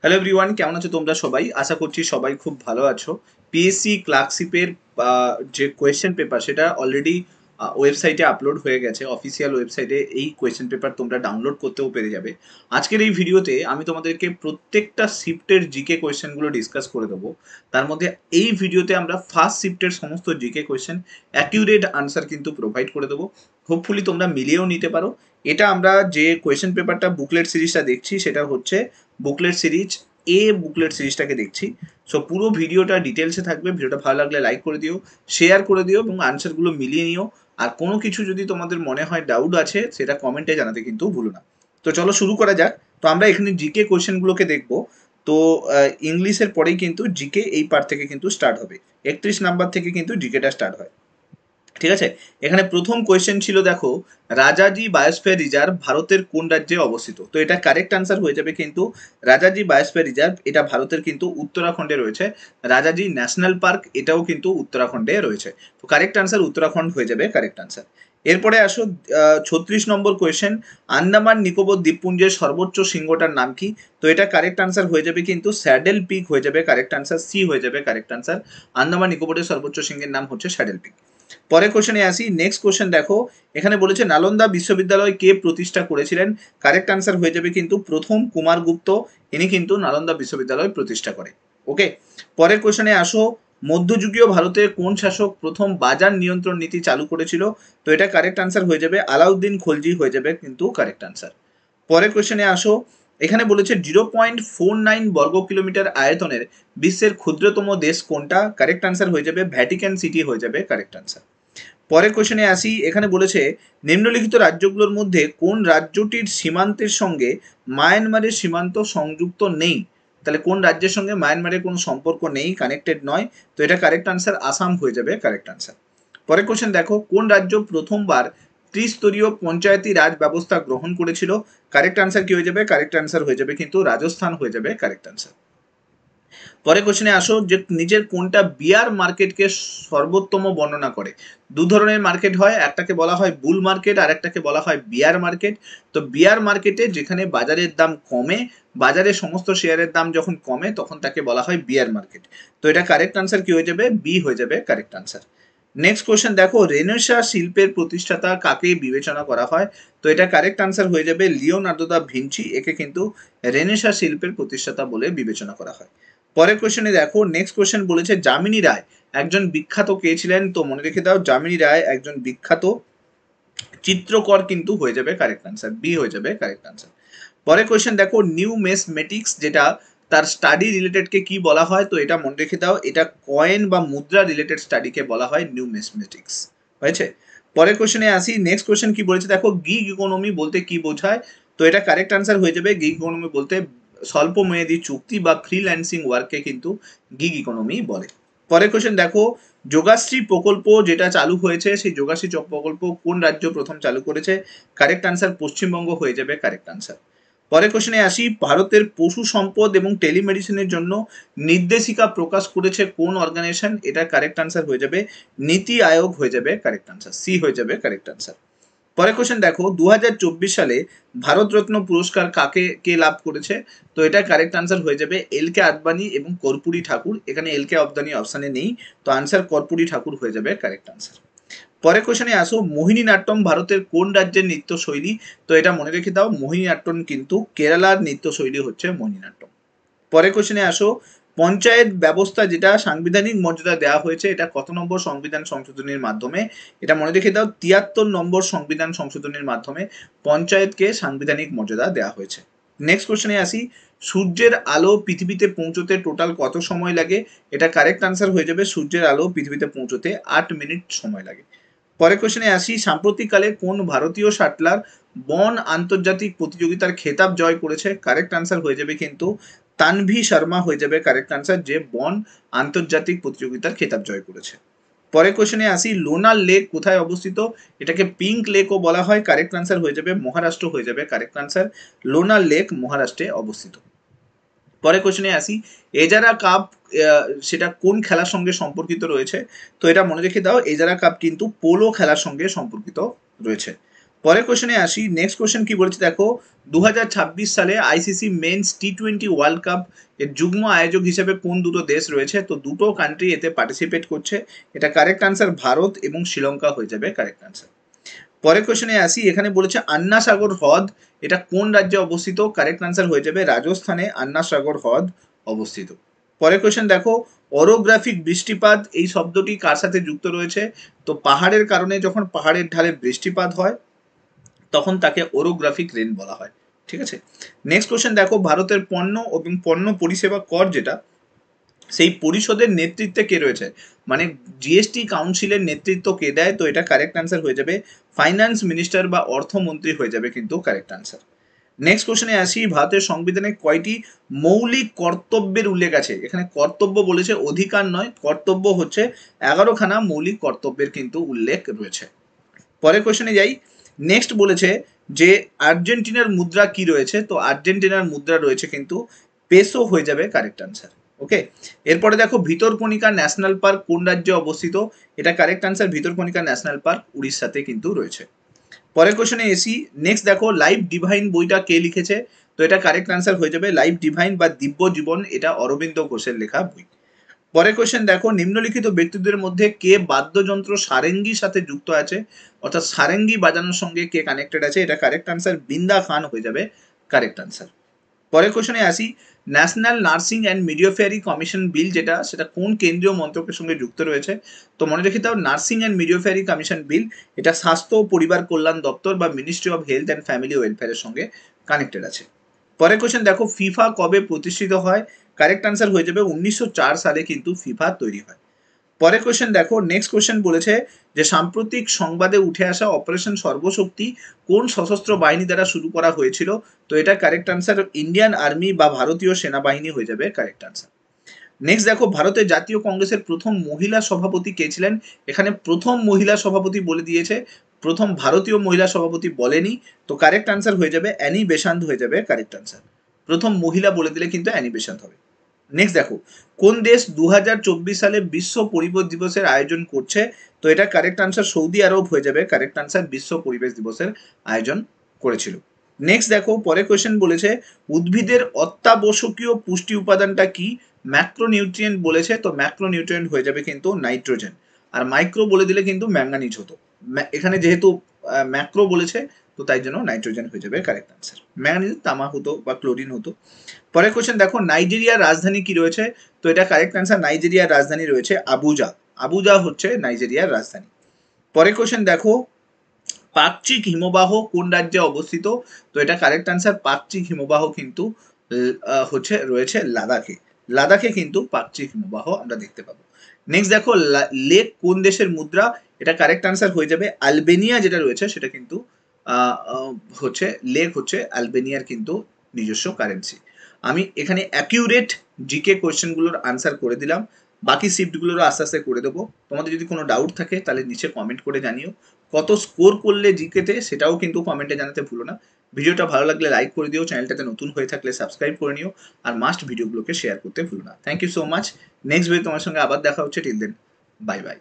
Hello everyone, কেমন আছো তোমরা সবাই? আশা করছি সবাই খুব ভালো আছো। পিএসসি ক্লার্কশিপের যে কোয়েশ্চেন পেপার সেটা অলরেডি ওয়েবসাইটে আপলোড হয়ে গেছে। অফিসিয়াল ওয়েবসাইটে এই কোয়েশ্চেন পেপার তোমরা ডাউনলোড করতেও পেরে যাবে। আজকের এই ভিডিওতে আমি তোমাদেরকে প্রত্যেকটা শিফটের জিকে কোয়েশ্চেনগুলো ডিসকাস করে দেবো। তার মধ্যে এই ভিডিওতে আমরা ফার্স্ট শিফটের সমস্ত জিকে কোয়েশ্চেন অ্যাকিউরেট আনসার কিন্তু প্রোভাইড করে দেবো। হোপফুলি তোমরা মিলিয়েও নিতে পারো। এটা আমরা যে কোয়েশ্চেন পেপারটা বুকলেট সিরিজটা দেখছি সেটা হচ্ছে বুকলেট সিরিজ বুকলেট সিরিজটাকে দেখছি। সো পুরো ভিডিওটা ডিটেলসে থাকবে। ভিডিওটা ভালো লাগলে লাইক করে দিও, শেয়ার করে দিও এবং আনসারগুলো মিলিয়ে নিও। আর কোনো কিছু যদি তোমাদের মনে হয় ডাউট আছে সেটা কমেন্টে জানাতে কিন্তু ভুলো না। তো চলো শুরু করা যাক। তো আমরা এখানে জিকে কোয়েশ্চেনগুলোকে দেখবো। তো ইংলিশের পরেই কিন্তু জিকে এই পার্ট থেকে কিন্তু স্টার্ট হবে। 31 নাম্বার থেকে কিন্তু জিকেটা স্টার্ট হয়। ঠিক আছে, এখানে প্রথম কোয়েশ্চেন ছিল, দেখো, রাজাজি বায়োস্ফিয়ার রিজার্ভ ভারতের কোন রাজ্যে অবস্থিত? তো এটা কারেক্ট আনসার হয়ে যাবে কিন্তু রাজাজি বায়োস্ফিয়ার রিজার্ভ এটা ভারতের কিন্তু উত্তরাখণ্ডে রয়েছে। রাজাজি ন্যাশনাল পার্ক এটাও কিন্তু উত্তরাখণ্ডে রয়েছে। তো কারেক্ট আনসার উত্তরাখণ্ড হয়ে যাবে কারেক্ট আনসার। এরপরে আসো 36 নম্বর কোয়েশ্চেন, আন্দামান নিকোবর দ্বীপপুঞ্জের সর্বোচ্চ শৃঙ্গটার নাম কি? তো এটা কারেক্ট আনসার হয়ে যাবে কিন্তু স্যাডেল পিক হয়ে যাবে কারেক্ট আনসার, সি হয়ে যাবে কারেক্ট আনসার। আন্দামান নিকোবরের সর্বোচ্চ শৃঙ্গের নাম হচ্ছে স্যাডেল পিক। পরের কোশ্চেনে আসি। নেক্সট কোশ্চেন দেখো, এখানে বলেছে নালন্দা বিশ্ববিদ্যালয় কে প্রতিষ্ঠা করেছিলেন? কারেক্ট আনসার হয়ে যাবে কিন্তু প্রথম কুমারগুপ্ত, ইনি কিন্তু নালন্দা বিশ্ববিদ্যালয় প্রতিষ্ঠা করে। ওকে, পরের কোশ্চেনে আসো, মধ্যযুগীয় ভারতের কোন শাসক প্রথম বাজার নিয়ন্ত্রণ নীতি চালু করেছিল? তো এটা কারেক্ট আনসার হয়ে যাবে আলাউদ্দিন খলজি হয়ে যাবে কিন্তু কারেক্ট আনসার। পরের কোশ্চেনে আসো, এখানে বলেছে 0.49 বর্গ কিলোমিটার আয়তনের বিশ্বের ক্ষুদ্রতম দেশ কোনটা? কারেক্ট আনসার হয়ে যাবে ভ্যাটিকান সিটি হয়ে যাবে কারেক্ট আনসার। পরের কোশ্চেনে আসি। এখানে বলেছে নিম্নলিখিত রাজ্যগুলোর মধ্যে কোন রাজ্যটির সীমান্তের সঙ্গে মায়ানমারের সীমান্ত সংযুক্ত নেই? তাহলে কোন রাজ্যের সঙ্গে মায়ানমারের কোনো সম্পর্ক নেই, কানেক্টেড নয়? তো এটা কারেক্ট আনসার আসাম হয়ে যাবে কারেক্ট আনসার। পরের কোশ্চেন দেখো, কোন রাজ্য প্রথমবার ত্রিস্তরীয় পঞ্চায়েতি রাজ ব্যবস্থা গ্রহণ করেছিল? কারেক্ট আনসার কি হয়ে যাবে? কারেক্ট আনসার হয়ে যাবে কিন্তু রাজস্থান হয়ে যাবে কারেক্ট আনসার। পরে কোশ্চেনে আসো, যে নিজের কোনটা বিয়ার মার্কেটকে সর্বোত্তম বর্ণনা করে? দু ধরনের মার্কেট হয়, একটাকে বলা হয় বুল মার্কেট আর একটাকে বলা হয় বিয়ার মার্কেট। তো বিয়ার মার্কেটে যেখানে বাজারের দাম কমে, বাজারে সমস্ত শেয়ারের দাম যখন কমে তখন তাকে বলা হয় বিয়ার মার্কেট। তো এটা কারেক্ট আনসার কি হয়ে যাবে? বি হয়ে যাবে কারেক্ট আনসার। নেক্সট কোশ্চেন দেখো, রেনেসাঁ শিল্পের প্রতিষ্ঠাতা কাকে বিবেচনা করা হয়? তো এটা কারেক্ট আনসার হয়ে যাবে লিওনার্দো দা ভিঞ্চি, একে কিন্তু রেনেসাঁ শিল্পের প্রতিষ্ঠাতা বলে বিবেচনা করা হয়। পরের কোশ্চেনে দেখো, নেক্সট কোশ্চেন বলেছে যামিনী রায় একজন বিখ্যাত কে ছিলেন? তো মনে রেখে দাও, যামিনী রায় একজন বিখ্যাত চিত্রকর কিন্তু হয়ে যাবে কারেক্ট আনসার, বি হয়ে যাবে কারেক্ট আনসার। পরের কোশ্চেন দেখো, নিউমেসমেটিক্স যেটা তার স্টাডি রিলেটেডকে কি বলা হয়? তো এটা মনে রেখে দাও, এটা কয়েন বা মুদ্রা রিলেটেড স্টাডিকে বলা হয় নিউমেসমেটিক্স। হয়েছে? পরের কোশ্চেনে আসি। নেক্সট কোশ্চেন কি বলেছে দেখো, গিগ ইকোনমি বলতে কি বোঝায়? তো এটা কারেক্ট আনসার হয়ে যাবে গিগ ইকোনমি বলতে স্বল্প মেয়াদী চুক্তি বা ফ্রিল্যান্সিং ওয়ার্ককে কিন্তু গিগ ইকোনমি বলে। পরের কোশ্চেন দেখো, যোগাশ্রী প্রকল্প যেটা চালু হয়েছে সেই যোগাশ্রী প্রকল্প কোন রাজ্য প্রথম চালু করেছে? কারেক্ট আনসার পশ্চিমবঙ্গ হয়ে যাবে কারেক্ট আনসার। পরের কোশ্চেনে আসি। ভারতের পশু সম্পদ এবং টেলিমেডিসিনের জন্য নির্দেশিকা প্রকাশ করেছে কোন অর্গানাইজেশন? এটা কারেক্ট আনসার হয়ে যাবে নীতি আয়োগ হয়ে যাবে কারেক্ট আনসার, সি হয়ে যাবে কারেক্ট আনসার। পরের কোশ্চেন দেখো, 2024 সালে ভারতরত্ন পুরস্কার কে লাভ করেছে? তো এটা কারেক্ট আনসার হয়ে যাবে এল কে আদবানি এবং কর্পূরী ঠাকুর। এখানে এল কে আদবানি অপশানে নেই, তো আনসার কর্পূরী ঠাকুর হয়ে যাবে কারেক্ট আনসার। পরের কোশ্চেনে আসো, মোহিনীনাট্যম ভারতের কোন রাজ্যের নৃত্যশৈলী? তো এটা মনে রেখে দাও, মোহিনীনাট্যম কিন্তু কেরালার নৃত্যশৈলী হচ্ছে মোহিনীনাট্যম। পরের কোশ্চেনে আসো, পঞ্চায়েত ব্যবস্থা যেটা সাংবিধানিক মর্যাদা দেওয়া হয়েছে এটা কত নম্বর সংবিধান সংশোধনীর মাধ্যমে? এটা মনে রেখে দাও, 73 নম্বর সংবিধান সংশোধনীর মাধ্যমে পঞ্চায়েতকে সাংবিধানিক মর্যাদা দেওয়া হয়েছে। নেক্সট কোশ্চেনে আসি। সূর্যের আলো পৃথিবীতে পৌঁছতে টোটাল কত সময় লাগে? এটা কারেক্ট আনসার হয়ে যাবে সূর্যের আলো পৃথিবীতে পৌঁছতে 8 মিনিট সময় লাগে। পরের কোশ্চেনে আসি। সাম্প্রতিককালে কোন ভারতীয় শাটলার বন আন্তর্জাতিক প্রতিযোগিতার খেতাব জয় করেছে? কারেক্ট আনসার হয়ে যাবে কিন্তু তানভি শর্মা হয়ে যাবে কারেক্ট আনসার, যে বন আন্তর্জাতিক প্রতিযোগিতার খেতাব জয় করেছে। পরের কোশ্চেনে আসি। লোনার লেক কোথায় অবস্থিত? এটাকে পিঙ্ক লেকও বলা হয়, কারেক্ট আনসার হয়ে যাবে মহারাষ্ট্র হয়ে যাবে কারেক্ট আনসার। লোনার লেক মহারাষ্ট্রে অবস্থিত। পরের কোশ্চেনে আসি। এজারা কাপ সেটা কোন খেলার সঙ্গে সম্পর্কিত রয়েছে? তো এটা মনে রেখে দাও, এজারা কাপ কিন্তু পোলো খেলার সঙ্গে সম্পর্কিত রয়েছে। পরের কোশ্চেনে আসি। নেক্সট কোশ্চেন কি বলেছে দেখো, 2026 সালে আইসিসি মেন্স টি20 ওয়ার্ল্ড কাপ এর যুগ্ম আয়োজক হিসেবে কোন দুটো দেশ রয়েছে? তো দুটো কান্ট্রি এতে পার্টিসিপেট করছে। এটা কারেক্ট আনসার ভারত এবং শ্রীলঙ্কা হয়ে যাবে কারেক্ট আনসার। পরের কোশ্চেনে আসি। এখানে বলেছে আন্না সাগর হ্রদ এটা কোন রাজ্যে অবস্থিত? কারেক্ট আনসার হয়ে যাবে রাজস্থানে আন্না সাগর হ্রদ অবস্থিত। পরের কোশ্চেন দেখো, অরোগ্রাফিক বৃষ্টিপাত এই শব্দটি কার সাথে যুক্ত রয়েছে? তো পাহাড়ের কারণে যখন পাহাড়ের ঢালে বৃষ্টিপাত হয় তখন তাকে ওরোগ্রাফিক রেন বলা হয়। ঠিক আছে। নেক্সট কোশ্চেন দেখো, ভারতের পণ্য এবং পণ্য পরিষেবা কর যেটা, সেই পরিষদের নেতৃত্বে কে রয়েছে? মানে জিএসটি কাউন্সিলের নেতৃত্ব কে দেয়? তো এটা কারেক্ট আনসার হয়ে যাবে ফাইন্যান্স মিনিস্টার বা অর্থমন্ত্রী হয়ে যাবে কিন্তু কারেক্ট আনসার। নেক্সট কোশ্চেনে আসি। ভারতের সংবিধানে কয়টি মৌলিক কর্তব্যের উল্লেখ আছে? এখানে কর্তব্য বলেছে, অধিকার নয়, কর্তব্য হচ্ছে 11খানা মৌলিক কর্তব্যের কিন্তু উল্লেখ রয়েছে। পরের কোশ্চেনে যাই। নেক্সট বলেছে যে আর্জেন্টিনার মুদ্রা কি রয়েছে? তো আর্জেন্টিনার মুদ্রা রয়েছে কিন্তু পেসো হয়ে যাবে কারেক্ট আনসার। ওকে। এরপরে দেখো, ভিতরকণিকা ন্যাশনাল পার্ক কোন রাজ্যে অবস্থিত? এটা correct answer, Bhitarkanika national park উড়িষ্যাতে কিন্তু রয়েছে। পরের কোশ্চেনে এসি। নেক্সট দেখো, লাইফ ডিভাইন বইটা কে লিখেছে? তো এটা কারেক্ট আনসার হয়ে যাবে লাইফ ডিভাইন বা দিব্য জীবন, এটা অরবিন্দ ঘোষের লেখা বই। পরের কোশ্চেন দেখো, নিম্নলিখিত ব্যক্তিদের মধ্যে কে বাদ্যযন্ত্র সারেঙ্গির সাথে যুক্ত আছে? অর্থাৎ সারেঙ্গি বাজানোর সঙ্গে কে কানেক্টেড আছে? এটা কারেক্ট আনসার বৃন্দা খান হয়ে যাবে কারেক্ট আনসার। পরের কোশ্চেনে আসি। National nursing and midwifery commission বিল যেটা, সেটা কোন কেন্দ্রীয় মন্ত্রকের সঙ্গে যুক্ত রয়েছে? তো মনে রেখে দাও, nursing and midwifery commission bill এটা স্বাস্থ্য ও পরিবার কল্যাণ দপ্তর বা ministry of health and family ওয়েলফেয়ারের সঙ্গে কানেক্টেড আছে। পরের কোশ্চেন দেখো, ফিফা কবে প্রতিষ্ঠিত হয়? কারেক্ট আনসার হয়ে যাবে 1904 সালে কিন্তু ফিফা তৈরি হয়। পরের কোশ্চেন দেখো, নেক্সট কোশ্চেন বলেছে যে সাম্প্রতিক সংবাদে উঠে আসা অপারেশন সর্বশক্তি কোন সশস্ত্র বাহিনী দ্বারা শুরু করা হয়েছিল? তো এটা কারেক্ট আনসার ইন্ডিয়ান আর্মি বা ভারতীয় সেনাবাহিনী হয়ে যাবে কারেক্ট আনসার। নেক্সট দেখো, ভারতের জাতীয় কংগ্রেসের প্রথম মহিলা সভাপতি কে ছিলেন? এখানে প্রথম মহিলা সভাপতি বলে দিয়েছে, প্রথম ভারতীয় মহিলা সভাপতি বলেনি। তো কারেক্ট আনসার হয়ে যাবে অ্যানি বেসান্ত হয়ে যাবে কারেক্ট আনসার। প্রথম মহিলা বলে দিলে কিন্তু অ্যানি বেসান্ত হবে। নেক্সট দেখো, কোন দেশ 2024 সালে বিশ্ব পরিবেশ দিবসের আয়োজন করছে? তো এটা কারেক্ট আনসার সৌদি আরব হয়ে যাবে কারেক্ট আনসার, বিশ্ব পরিবেশ দিবসের আয়োজন করেছিল। নেক্সট দেখো, পরের কোয়েশ্চেন বলেছে উদ্ভিদের অত্যাবশ্যকীয় পুষ্টি উপাদানটা কি? ম্যাক্রোনিউট্রিয়েন্ট বলেছে, তো ম্যাক্রোনিউট্রিয়েন্ট হয়ে যাবে কিন্তু নাইট্রোজেন। আর মাইক্রো বলে দিলে কিন্তু ম্যাঙ্গানিজ হতো। এখানে যেহেতু ম্যাক্রো বলেছে তো তাই জন্য নাইট্রোজেন হয়ে যাবে কারেক্ট আনসার। ম্যাঙ্গানিজ তামা হতো বা ক্লোরিন হতো। পরের কোশ্চেন দেখো, নাইজেরিয়ার রাজধানী কি রয়েছে? তো এটা কারেক্ট আনসার, নাইজেরিয়ার রাজধানী রয়েছে আবুজা। আবুজা হচ্ছে নাইজেরিয়ার রাজধানী। পরের কোশ্চেন দেখো, পাকচিক হিমবাহ কোন রাজ্যে অবস্থিত? তো এটা কারেক্ট আনসার, পাকচিক হিমবাহ কিন্তু হচ্ছে রয়েছে লাদাখে। লাদাখে কিন্তু পাকচিক হিমবাহ আমরা দেখতে পাবো। নেক্সট দেখো, লেক কোন দেশের মুদ্রা? এটা কারেক্ট আনসার হয়ে যাবে আলবেনিয়া, যেটা রয়েছে সেটা কিন্তু হচ্ছে লেক হচ্ছে আলবেনিয়ার কিন্তু নিজস্ব কারেন্সি। আমি এখানে অ্যাকিউরেট জিকে কোয়েশ্চেনগুলোর আনসার করে দিলাম, বাকি শিফটগুলোরও আস্তে আস্তে করে দেবো। তোমাদের যদি কোনো ডাউট থাকে তাহলে নিচে কমেন্ট করে জানিও। কত স্কোর করলে জিকেতে সেটাও কিন্তু কমেন্টে জানাতে ভুলো না। ভিডিওটা ভালো লাগলে লাইক করে দিও, চ্যানেলটাতে নতুন হয়ে থাকলে সাবস্ক্রাইব করে নিও, আর মাস্ট ভিডিওগুলোকে শেয়ার করতে ভুলো না। Thank you so much. Next video তোমার সঙ্গে আবার দেখা হচ্ছে। Till then, bye by.